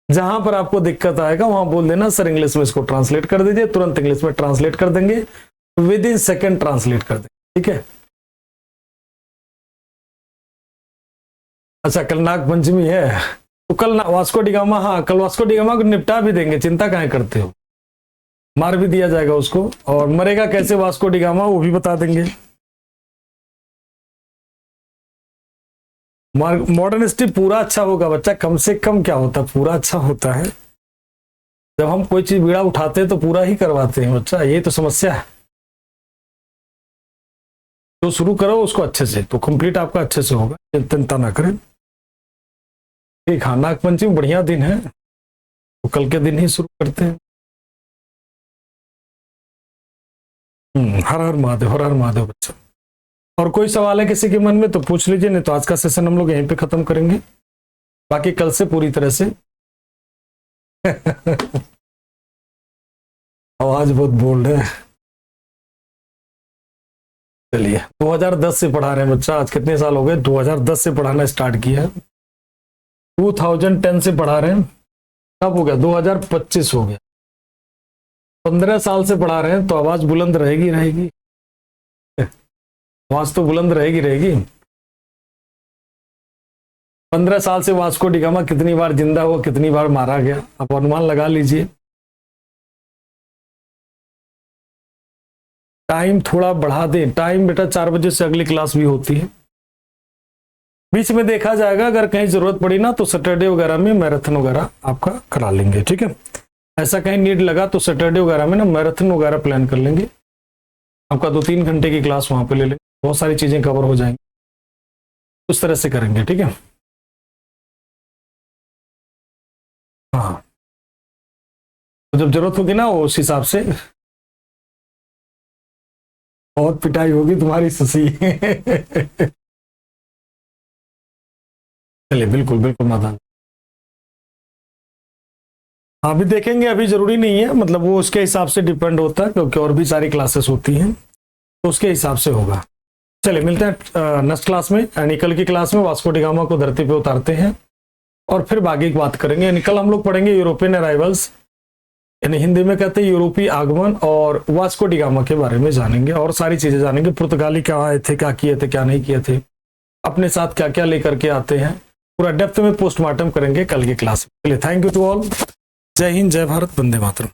जहां पर आपको दिक्कत आएगा वहां बोल देना सर इंग्लिश में इसको ट्रांसलेट कर दीजिए, तुरंत इंग्लिश में ट्रांसलेट कर देंगे, विद इन सेकेंड ट्रांसलेट कर देंगे, ठीक है। अच्छा, कल नाग पंचमी है, तो कल वास्को डिगामा, हाँ कल वास्को डिगामा को निपटा भी देंगे, चिंता काहे करते हो, मार भी दिया जाएगा उसको, और मरेगा कैसे वास्को डिगामा वो भी बता देंगे। मॉडर्न हिस्ट्री पूरा अच्छा होगा बच्चा, कम से कम क्या होता है, पूरा अच्छा होता है। जब हम कोई चीज बीड़ा उठाते हैं तो पूरा ही करवाते हैं बच्चा, ये तो समस्या है। तो शुरू करो उसको अच्छे से, तो कंप्लीट आपका अच्छे से होगा, चिंता ना करें। ठीक, हाँ नाग पंचमी बढ़िया दिन है, तो कल के दिन ही शुरू करते हैं। हर हर महादेव, हर हर महादेव बच्चा। और कोई सवाल है किसी के मन में तो पूछ लीजिए, नहीं तो आज का सेशन हम लोग यहीं पे खत्म करेंगे, बाकी कल से पूरी तरह से। आवाज बहुत बोल्ड है। चलिए, 2010 से पढ़ा रहे हैं बच्चा, आज कितने साल हो गए, 2010 से पढ़ाना स्टार्ट किया है, 2010 से पढ़ा रहे हैं, कब हो गया 2025 हो गया, 15 साल से पढ़ा रहे हैं, तो आवाज बुलंद रहेगी रहेगी, आवाज तो बुलंद रहेगी रहेगी। 15 साल से वास्को डिगामा कितनी बार जिंदा हुआ, कितनी बार मारा गया, आप अनुमान लगा लीजिए। टाइम थोड़ा बढ़ा दें, टाइम बेटा 4 बजे से अगली क्लास भी होती है, बीच में देखा जाएगा, अगर कहीं जरूरत पड़ी ना तो सैटरडे वगैरह में मैराथन वगैरह आपका करा लेंगे, ठीक है। ऐसा कहीं नीड लगा तो सैटरडे वगैरह में ना मैराथन वगैरह प्लान कर लेंगे, आपका 2-3 घंटे की क्लास वहां पे ले लेंगे, बहुत सारी चीजें कवर हो जाएंगी, उस तरह से करेंगे, ठीक है। हाँ, तो जब जरूरत होगी ना उस हिसाब से, बहुत पिटाई होगी तुम्हारी ससी। चलिए, बिल्कुल बिल्कुल माता, अभी देखेंगे, अभी जरूरी नहीं है, मतलब वो उसके हिसाब से डिपेंड होता है, क्योंकि और भी सारी क्लासेस होती हैं, तो उसके हिसाब से होगा। चलिए, मिलते हैं नेक्स्ट क्लास में, यानी कल की क्लास में वास्को डिगामा को धरती पे उतारते हैं, और फिर बाकी की बात करेंगे। यानी कल हम लोग पढ़ेंगे यूरोपियन अराइवल्स, यानी हिंदी में कहते हैं यूरोपीय आगमन, और वास्को डिगामा के बारे में जानेंगे, और सारी चीजें जानेंगे, पुर्तगाली क्या आए थे, क्या किए थे, क्या नहीं किए थे, अपने साथ क्या क्या लेकर के आते हैं, पूरा डेप्थ में पोस्टमार्टम करेंगे कल की क्लास में। चलिए, थैंक यू टू ऑल, जय हिंद, जय भारत, वंदे मातरम।